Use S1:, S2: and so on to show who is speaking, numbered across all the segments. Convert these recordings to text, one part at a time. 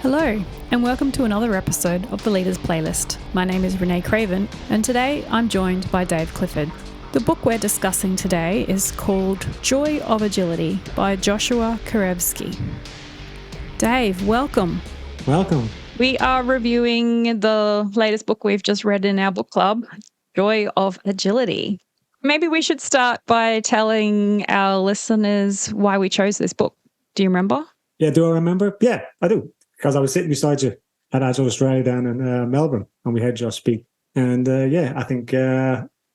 S1: Hello, and welcome to another episode of the Leaders Playlist. My name is Renee Craven, and today I'm joined by Dave Clifford. The book we're discussing today is called Joy of Agility by Joshua Kerievsky. Dave, welcome.
S2: Welcome.
S1: We are reviewing the latest book we've just read in our book club, Joy of Agility. Maybe we should start by telling our listeners why we chose this book. Do you remember?
S2: Yeah, do I remember? Yeah, I do. Because I was sitting beside you at Agile Australia down in Melbourne, and we heard Josh speak. And I think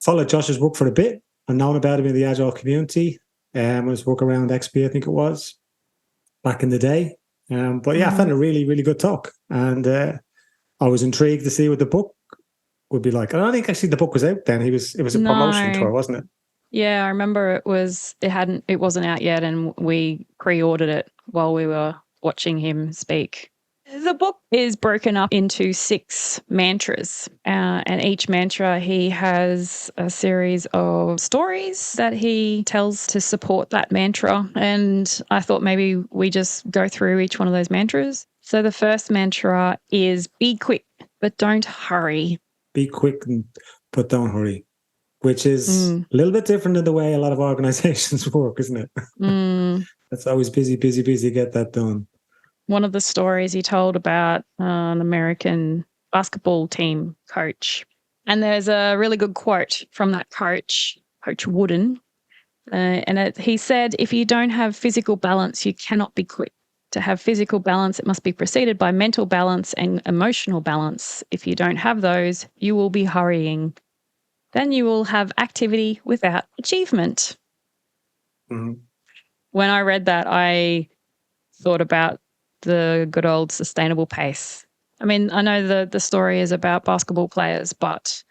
S2: followed Josh's book for a bit. I've known about him in the Agile community. His book around XP, I think it was, back in the day. I found a really, really good talk. And I was intrigued to see what the book would be like. I don't think actually the book was out then. It was a promotion tour, wasn't it?
S1: Yeah, I remember it wasn't out yet, and we pre-ordered it while we were watching him speak. The book is broken up into 6 mantras, and each mantra he has a series of stories that he tells to support that mantra. And I thought maybe we just go through each one of those mantras. So the first mantra is be quick, but don't hurry.
S2: Be quick, but don't hurry, which is a little bit different than the way a lot of organizations work, isn't it? It's always busy, get that done.
S1: One of the stories he told about an American basketball team coach. And there's a really good quote from that coach, Coach Wooden. He said, if you don't have physical balance, you cannot be quick. To have physical balance, it must be preceded by mental balance and emotional balance. If you don't have those, you will be hurrying. Then you will have activity without achievement.
S2: Mm-hmm.
S1: When I read that, I thought about the good old sustainable pace. I mean, I know the story is about basketball players, but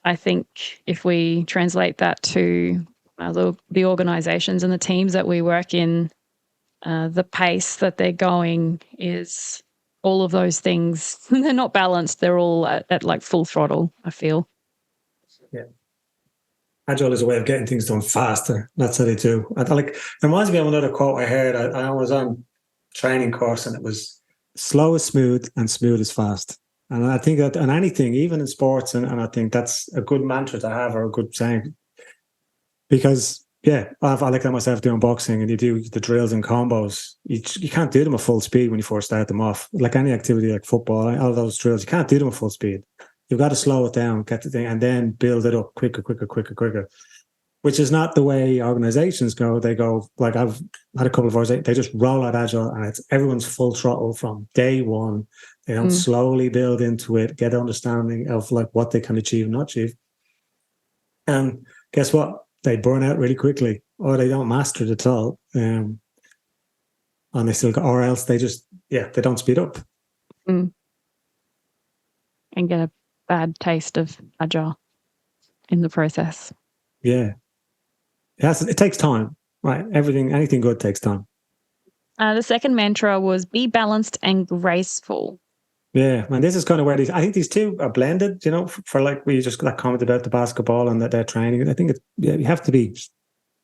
S1: I think if we translate that to the organizations and the teams that we work in, the pace that they're going is all of those things. They're not balanced. They're all at like full throttle, I feel.
S2: Yeah. Agile is a way of getting things done faster. That's how they do. It reminds me of another quote I heard. I was on training course, and it was slow is smooth and smooth is fast. And I think that on anything, even in sports, and I think that's a good mantra to have, or a good saying. Because I like that myself doing boxing, and you do the drills and combos. You can't do them at full speed when you first start them off. Like any activity like football, all those drills, you can't do them at full speed. You've got to slow it down, get the thing, and then build it up quicker. Which is not the way organizations go. They go, like I've had a couple of hours, they just roll out Agile, and it's everyone's full throttle from day one. They don't slowly build into it, get understanding of like what they can achieve and not achieve. And guess what? They burn out really quickly, or they don't master it at all. And they still go, or else they just, they don't speed up.
S1: And get a bad taste of Agile in the process.
S2: Yeah. It takes time, right? Anything good takes time.
S1: The second mantra was be balanced and graceful.
S2: Yeah, and this is kind of where I think these two are blended, for like we just got that comment about the basketball and that they're training. I think you have to be,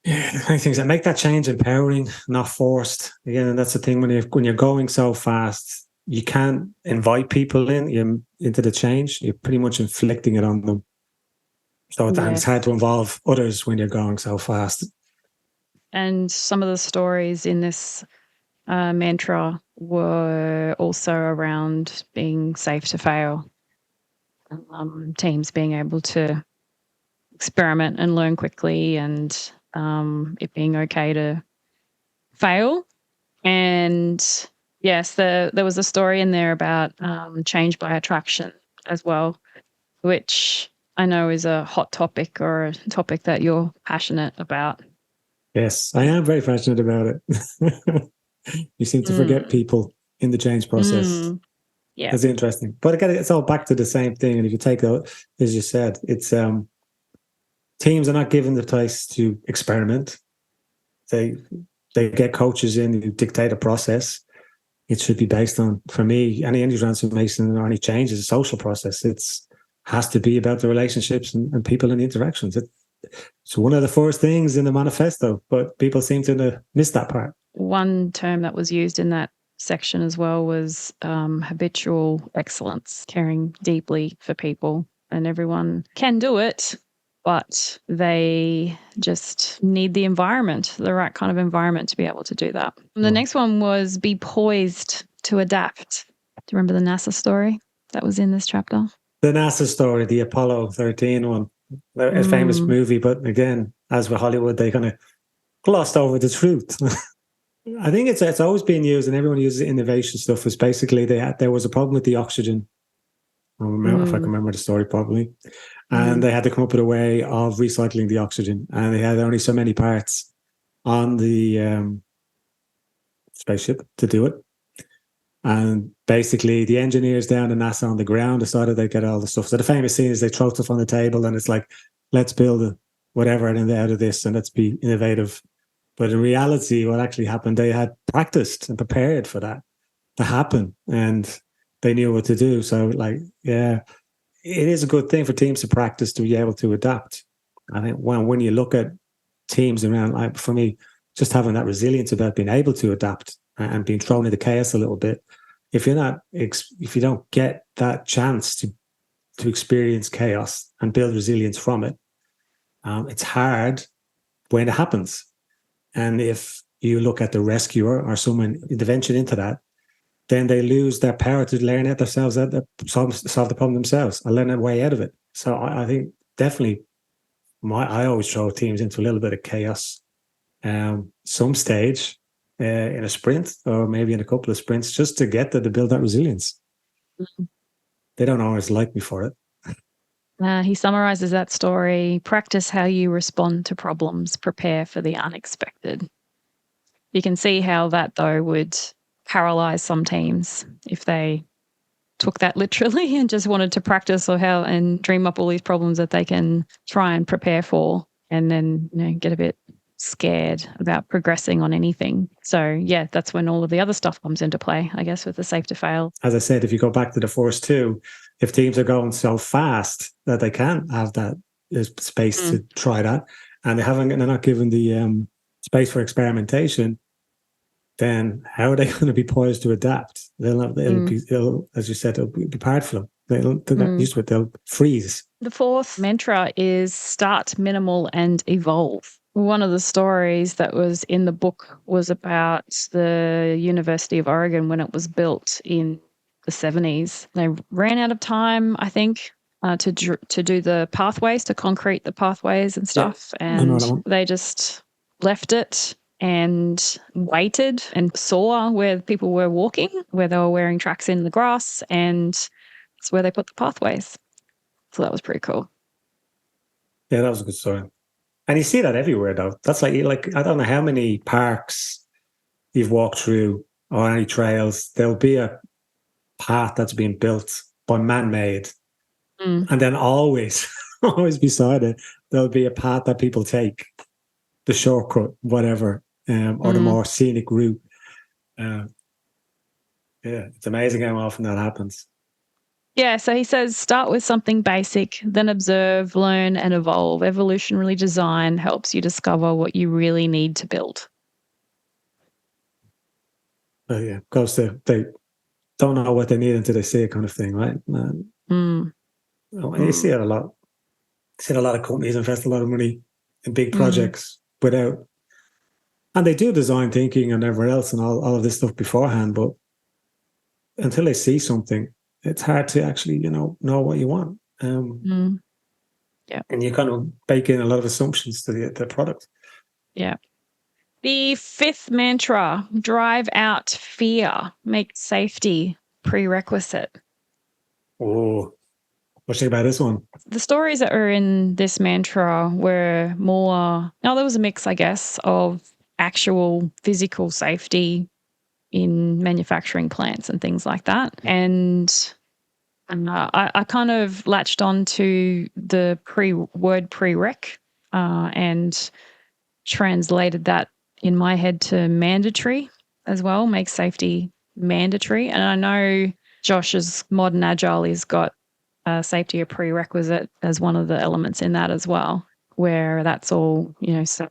S2: things that make that change empowering, not forced. Again, and that's the thing when you're going so fast, you can't invite people into the change. You're pretty much inflicting it on them. So it's hard to involve others when you're going so fast.
S1: And some of the stories in this mantra were also around being safe to fail. Teams being able to experiment and learn quickly, and it being okay to fail. And yes, there was a story in there about change by attraction as well, which I know is a hot topic, or a topic that you're passionate about.
S2: Yes, I am very passionate about it. You seem to forget people in the change process.
S1: Yeah.
S2: That's interesting. But again, it's all back to the same thing. And if you take it, as you said, it's teams are not given the place to experiment. They get coaches in who dictate a process. It should be based on, for me, any transformation or any change is a social process. Has to be about the relationships and people and the interactions. It's one of the first things in the manifesto, but people seem to miss that part.
S1: One term that was used in that section as well was habitual excellence, caring deeply for people. And everyone can do it, but they just need the environment, the right kind of environment to be able to do that. And the next one was be poised to adapt. Do you remember the NASA story that was in this chapter?
S2: The NASA story, the Apollo 13 one, a famous movie, but again, as with Hollywood, they kind of glossed over the truth. I think it's always been used, and everyone uses innovation stuff. Is basically there was a problem with the oxygen. I don't remember if I can remember the story properly, and they had to come up with a way of recycling the oxygen, and they had only so many parts on the spaceship to do it. And basically, the engineers down in NASA on the ground decided they'd get all the stuff. So the famous scene is they throw stuff on the table, and it's like, let's build whatever out of this, and let's be innovative. But in reality, what actually happened, they had practiced and prepared for that to happen, and they knew what to do. So, like, yeah, it is a good thing for teams to practice to be able to adapt. I think when you look at teams around, like, for me, just having that resilience about being able to adapt and being thrown into chaos a little bit. If you don't get that chance to experience chaos and build resilience from it, it's hard when it happens. And if you look at the rescuer or someone intervention into that, then they lose their power to learn it themselves, solve the problem themselves, and learn a way out of it. So I think definitely, I always throw teams into a little bit of chaos, some stage in a sprint or maybe in a couple of sprints, just to get them to build that resilience. Mm-hmm. They don't always like me for it.
S1: He summarizes that story: practice how you respond to problems, prepare for the unexpected. You can see how that, though, would paralyze some teams if they took that literally and just wanted to practice and dream up all these problems that they can try and prepare for, and then get a bit scared about progressing on anything. So yeah, that's when all of the other stuff comes into play, I guess, with the safe to fail.
S2: As I said, if you go back to the first two, if teams are going so fast that they can't have that space to try that, and they're not given the space for experimentation, then how are they going to be poised to adapt? It'll, as you said, it'll be hard for them. They'll freeze.
S1: The fourth mantra is start minimal and evolve. One of the stories that was in the book was about the University of Oregon when it was built in the 70s. They ran out of time, I think, to do the pathways, to concrete the pathways and stuff. Yeah. And they just left it and waited and saw where people were walking, where they were wearing tracks in the grass, and it's where they put the pathways. So that was pretty cool.
S2: Yeah, that was a good story. And you see that everywhere, though. That's like I don't know how many parks you've walked through or any trails. There'll be a path that's being built by man-made. And then always beside it, there'll be a path that people take, the shortcut, whatever, or the more scenic route. Yeah, it's amazing how often that happens.
S1: Yeah, so he says start with something basic, then observe, learn, and evolve. Evolutionary design helps you discover what you really need to build.
S2: Yeah, because they don't know what they need until they see it, kind of thing, right? And you see it a lot. You see a lot of companies invest a lot of money in big projects without, and they do design thinking and everywhere else and all of this stuff beforehand, but until they see something, it's hard to actually, know what you want.
S1: Yeah.
S2: And you kind of bake in a lot of assumptions to the product.
S1: Yeah. The fifth mantra, drive out fear, make safety prerequisite.
S2: Oh, what do you think about this one?
S1: The stories that were in this mantra were more, there was a mix, I guess, of actual physical safety in manufacturing plants and things like that. And I kind of latched on to the word prereq and translated that in my head to mandatory as well, make safety mandatory. And I know Josh's Modern Agile has got safety a prerequisite as one of the elements in that as well, where that's all,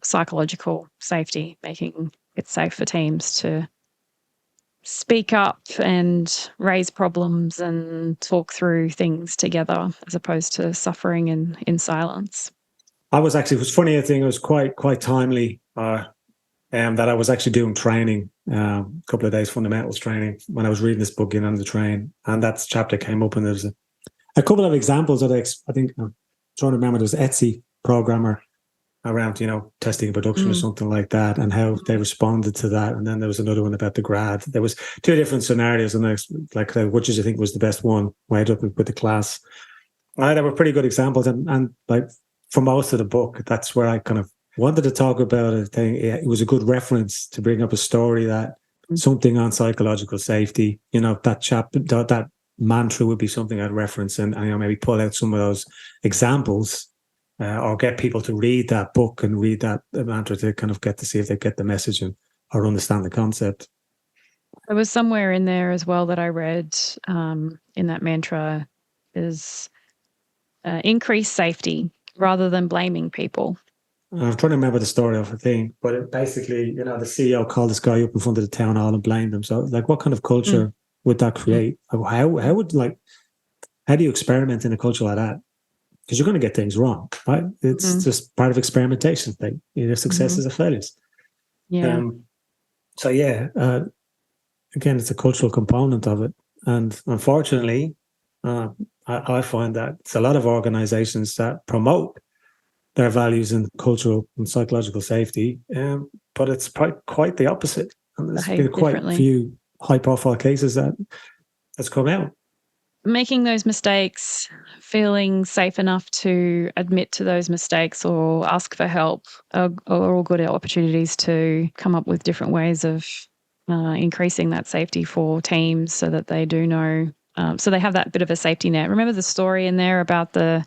S1: psychological safety, making it safe for teams to speak up and raise problems and talk through things together as opposed to suffering in silence.
S2: I was actually, it was funny, I think it was quite timely that I was actually doing training, a couple of days fundamentals training when I was reading this book in on the train, and that chapter came up, and there's a couple of examples that I think I'm trying to remember. There's Etsy programmer around, testing production or something like that, and how they responded to that. And then there was another one about the grad. There was two different scenarios, and there's like, which is I think was the best one, weighed up with the class. They were pretty good examples, and like for most of the book, that's where I kind of wanted to talk about it. It was a good reference to bring up a story that something on psychological safety. That mantra would be something I'd reference, and maybe pull out some of those examples, or get people to read that book and read that mantra to kind of get to see if they get the message or understand the concept.
S1: There was somewhere in there as well that I read in that mantra is increase safety rather than blaming people.
S2: I'm trying to remember the story of the thing, but it basically, the CEO called this guy up in front of the town hall and blamed him. So, like, what kind of culture would that create? How do you experiment in a culture like that? Because you're going to get things wrong, right? It's just part of experimentation. Like, either successes or failures.
S1: Yeah.
S2: So yeah, again, it's a cultural component of it, and unfortunately, I find that it's a lot of organizations that promote their values in cultural and psychological safety, but it's quite the opposite. And there's been quite a few high-profile cases that's come out.
S1: Making those mistakes, feeling safe enough to admit to those mistakes or ask for help are all good opportunities to come up with different ways of increasing that safety for teams so that they do know, so they have that bit of a safety net. Remember the story in there about the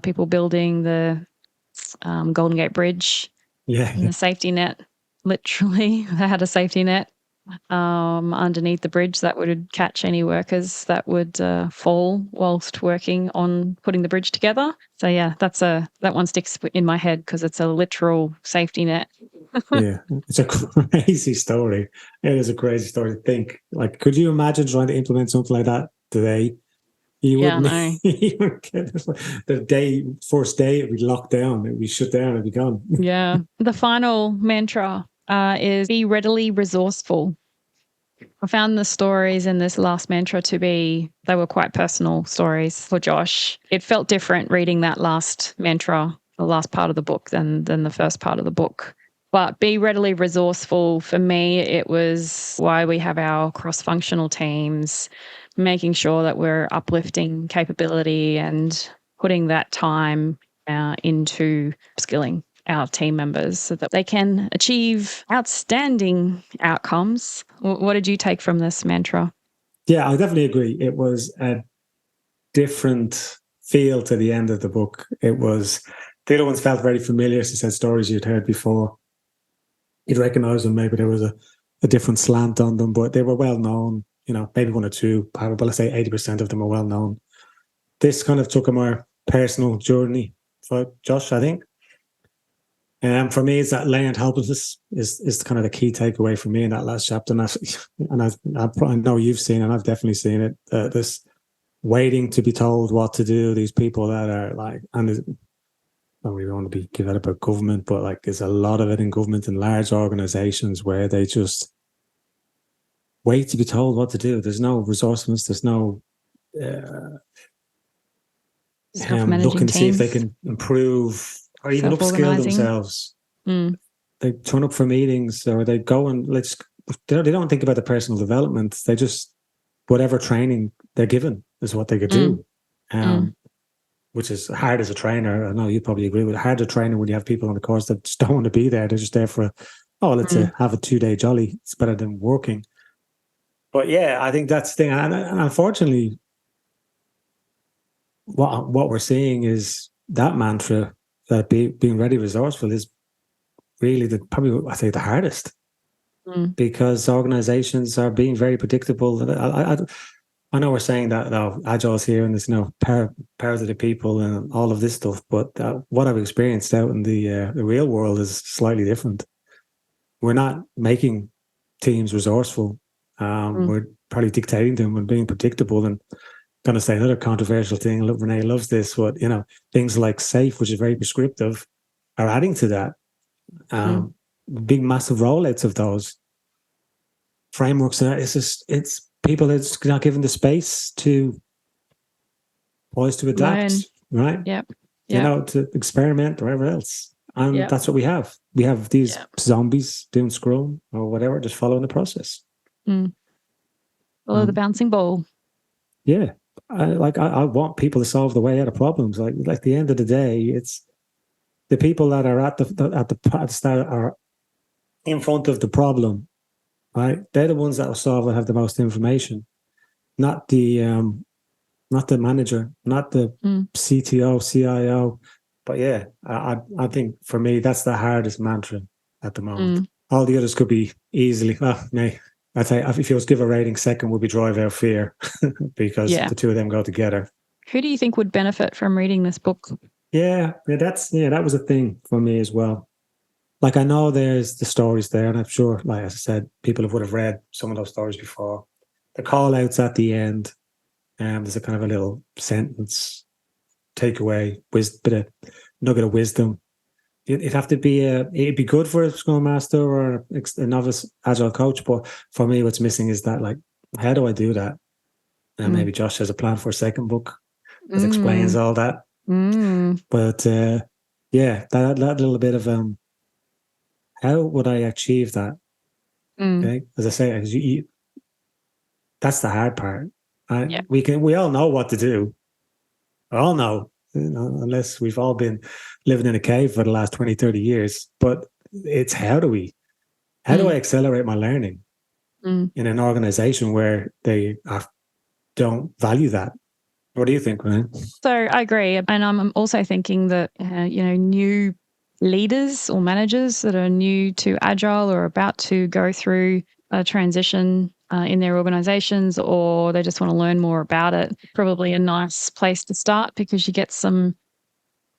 S1: people building the Golden Gate Bridge? And the safety net, literally, they had a safety net underneath the bridge that would catch any workers that would fall whilst working on putting the bridge together. So yeah, that one sticks in my head because it's a literal safety net.
S2: Yeah, it's a crazy story. It is a crazy story to think. Like, could you imagine trying to implement something like that today? You wouldn't. No. The first day, it'd be locked down. It'd be shut down. It'd be gone.
S1: Yeah. The final mantra is be readily resourceful. I found the stories in this last mantra they were quite personal stories for Josh. It felt different reading that last mantra, the last part of the book, than the first part of the book. But be readily resourceful, for me, it was why we have our cross-functional teams, making sure that we're uplifting capability and putting that time into skilling our team members so that they can achieve outstanding outcomes. What did you take from this mantra?
S2: Yeah, I definitely agree. It was a different feel to the end of the book. It was, the other ones felt very familiar. As I said, stories you'd heard before. You'd recognize them. Maybe there was a different slant on them, but they were well known. Maybe one or two, but let's say 80% of them are well known. This kind of took a more personal journey for Josh, I think. For me, it's that layered helplessness is kind of the key takeaway for me in that last chapter. And I know you've seen, and I've definitely seen it. This waiting to be told what to do. These people that are like, and I don't really want to give that about government, but like there's a lot of it in government and large organizations where they just wait to be told what to do. There's no resourcefulness. There's no looking to see if they can improve or even upskill themselves. They turn up for meetings, or they go and they don't think about the personal development. They just, whatever training they're given is what they could do. Which is hard as a trainer. I know you probably agree with it. Hard to train when you have people on the course that just don't want to be there. They're just there for, let's have a 2-day jolly. It's better than working. But yeah, I think that's the thing. And unfortunately, what we're seeing is that mantra, that being ready, resourceful, is really I say the hardest, because organizations are being very predictable. I know we're saying that Agile's here and there's power to the people and all of this stuff, but what I've experienced out in the real world is slightly different. We're not making teams resourceful. We're probably dictating them and being predictable. And going to say another controversial thing. Look, Renee loves this, but things like SAFE, which is very prescriptive, are adding to that. Big, massive rollouts of those frameworks. And it's people that's not given the space to poised to adapt, right?
S1: Yep.
S2: To experiment or whatever else. And that's what we have. We have these zombies doing Scrum or whatever, just following the process.
S1: Follow the bouncing ball.
S2: Yeah. I want people to solve the way out of problems. Like at the end of the day, it's the people that are at the start are in front of the problem, right? They're the ones that will solve and have the most information, not the manager, not the CTO, CIO. But yeah, I think for me that's the hardest mantra at the moment. All the others could be easily. I'd say if you was give a rating, second would be Drive Out Fear because the two of them go together.
S1: Who do you think would benefit from reading this book?
S2: Yeah, that was a thing for me as well. Like I know there's the stories there, and I'm sure, like as I said, people would have read some of those stories before. The call outs at the end, there's a kind of a little sentence, takeaway, bit of nugget of wisdom. It'd have to be it'd be good for a Scrum Master or a novice Agile coach, but for me, what's missing is that, like, how do I do that? And maybe Josh has a plan for a second book that explains all that. But that little bit of how would I achieve that? Okay, as I say, that's the hard part. We all know what to do. We all know. Unless we've all been living in a cave for the last 20, 30 years. But it's how do I accelerate my learning in an organization where they don't value that? What do you think, Ryan?
S1: So I agree. And I'm also thinking that, new leaders or managers that are new to Agile or about to go through a transition in their organizations, or they just want to learn more about it, probably a nice place to start because you get some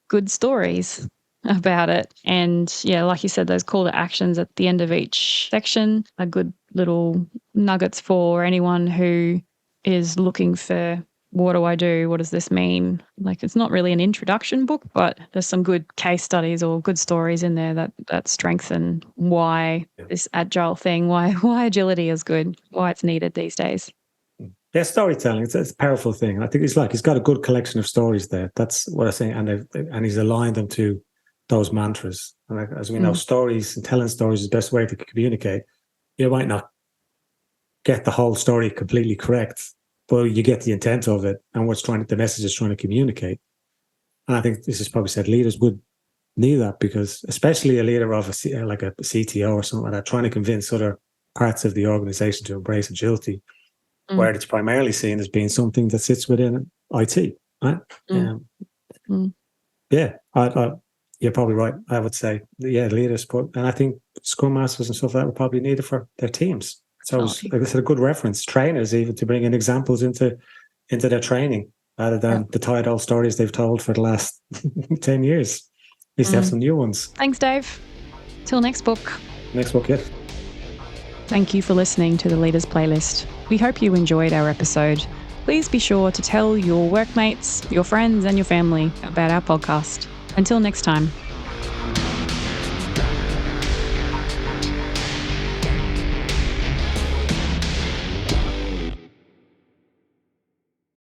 S1: good stories about it. And like you said, those call to actions at the end of each section are good little nuggets for anyone who is looking for, what do I do? What does this mean? Like, it's not really an introduction book, but there's some good case studies or good stories in there that strengthen why this Agile thing, why agility is good, why it's needed these days.
S2: Yeah, storytelling, it's a powerful thing. I think he's got a good collection of stories there. That's what I think. And he's aligned them to those mantras. And as we know, stories and telling stories is the best way to communicate. You might not get the whole story completely correct, but you get the intent of it and the message is trying to communicate. And I think this is probably said leaders would need that, because especially a leader of like a CTO or something like that, trying to convince other parts of the organization to embrace agility, where it's primarily seen as being something that sits within IT, right? You're probably right. I would say, leaders, and I think Scrum Masters and stuff like that would probably need it for their teams. So like I said, a good reference. Trainers even to bring in examples into their training, rather than the tired old stories they've told for the last 10 years. At least have some new ones.
S1: Thanks, Dave. Till next book.
S2: Yeah.
S1: Thank you for listening to the Leaders Playlist. We hope you enjoyed our episode. Please be sure to tell your workmates, your friends, and your family about our podcast. Until next time.